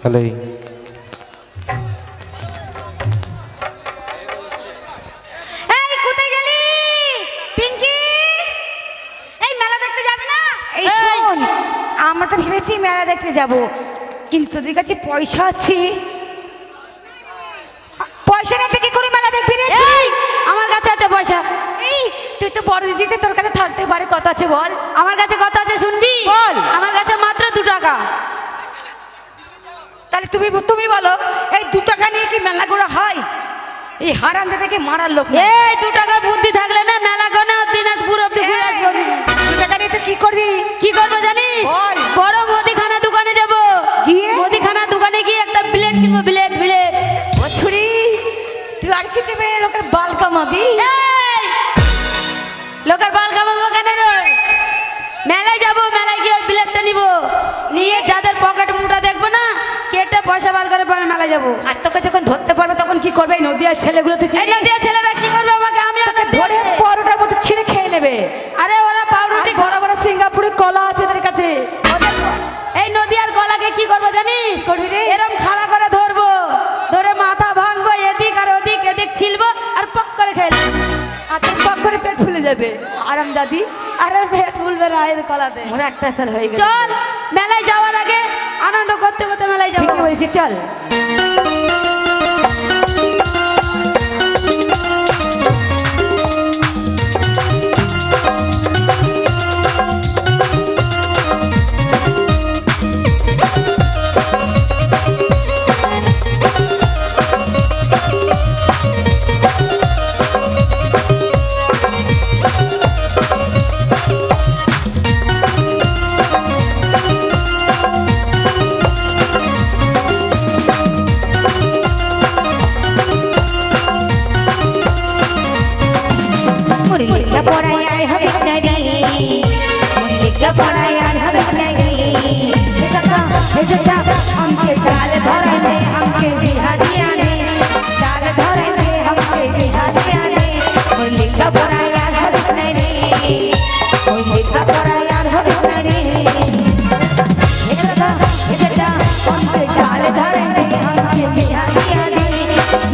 তাহলেই এই কোথায় গেলি পিঙ্কি? এই মেলা দেখতে যাবে না? এই শোন, আমরা তো ভেবেছি মেলা দেখতে যাব, কিন্তু তোদের কাছে পয়সা আছে? পয়সা নিতে কি করে মেলা দেখবি রে? এই আমার কাছে আছে পয়সা। এই তুই তো বড় দিদিতে, তোর কাছে থাকতে পারে, কত আছে বল? আমার কাছে কত আছে শুনবি? বল। আমার কাছে মাত্র 2 টাকা। তাহলে তুমি তুমি বলো, এই 2 টাকা নিয়ে কি মেলা ঘোরা হয়? এই হারাম দাদাকে মারার লোক না। এই 2 টাকা বুদ্ধি থাকলে না মেলা কোন দিনাজপুর অব্দি ঘুরে আসবো। 2 টাকা নিয়ে তো কি করবি? কি করবো জানিস? বল। বড় মুদিখানা দোকানে যাব, গিয়ে? মুদিখানা দোকানে গিয়ে একটা ব্লেড কিনবো, ব্লেড ব্লেড। ও ছুরি, তুই আর কি চেপে লোকের বাল কামাবি? এই লোকের বাল কামাবো কেন রে? মেলায় যাব, মেলায় গিয়ে ব্লেডটা নিব, নিয়ে যাদের পকেট মুটা দেখবো না কেটে পয়সা বার করে পরে মেলায় যাবো। আর তোকে যখন ধরতে পারবে তখন কি করবে? এই নদিয়ার ছেলেগুলো তুই এই চিনিস? নদিয়া ছেলেরা কি করবে আমাকে? আমি তোকে ওকে ধরে পরোটার মতো ছিঁড়ে খেয়ে নেবে। আরে ওরা আর পাউরুটি বড় বড় সিঙ্গাপুরে কলা আছে এদের কাছে। এই নদিয়ার গলাকে কি করবো জানিস? করবি রে? এরম খাড়া করে ধরবো, ধরে মাথা ভাঙবো, এদিক আর ওদিক, এদিক ছিলবো আর পক করে খেয়ে নেবো। আর তোর পক করে পেট ফুলে যাবে। আরাম দাদি, আরে পেট ফুলবে না এর গলাতে। মোর একটা সাল হয়ে গেল। চল মেলায় যাওয়ার আগে আনন্দ করতে করতে মেলায় যাবো। ঠিকই বলেছি, চল। मुरलिका पढ़ाई आए हवे नरी मुरलिका पढ़ाई आए हवे नरी हे जटा हमके डाल धरे दे हमके बिहारिया ने डाल धरे दे हमके बिहारिया ने मुरलिका पढ़ाई आए हवे नरी मुरलिका पढ़ाई आए हवे नरी हे जटा हमके डाल धरे दे हमके बिहारिया ने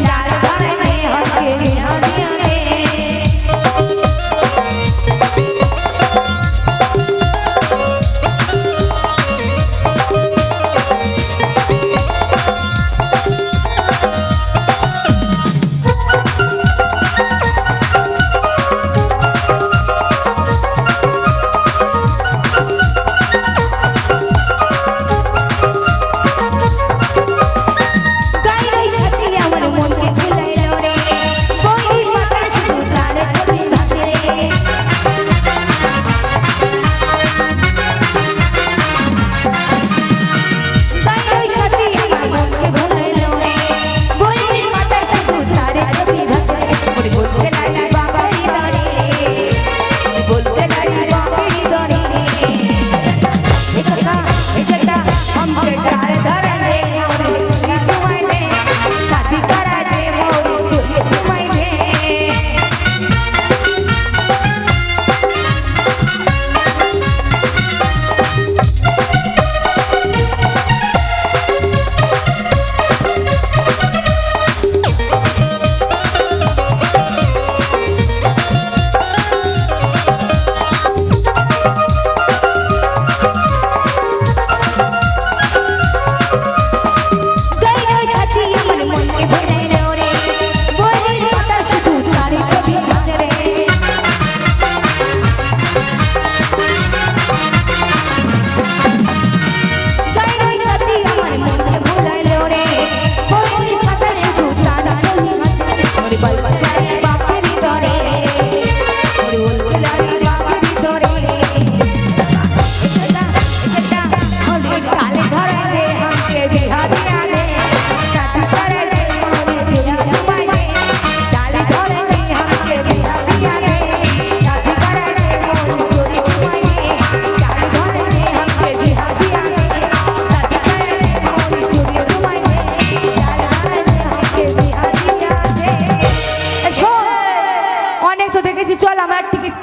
डाल धरे दे हमके बिहारिया ने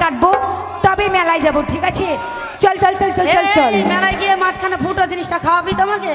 কাটবো তবে মেলায় যাবো, ঠিক আছে? চল চল চল চল চল চল। মেলায় গিয়ে মাঝখানে ফুটো জিনিসটা খাওয়াবি তোমাকে?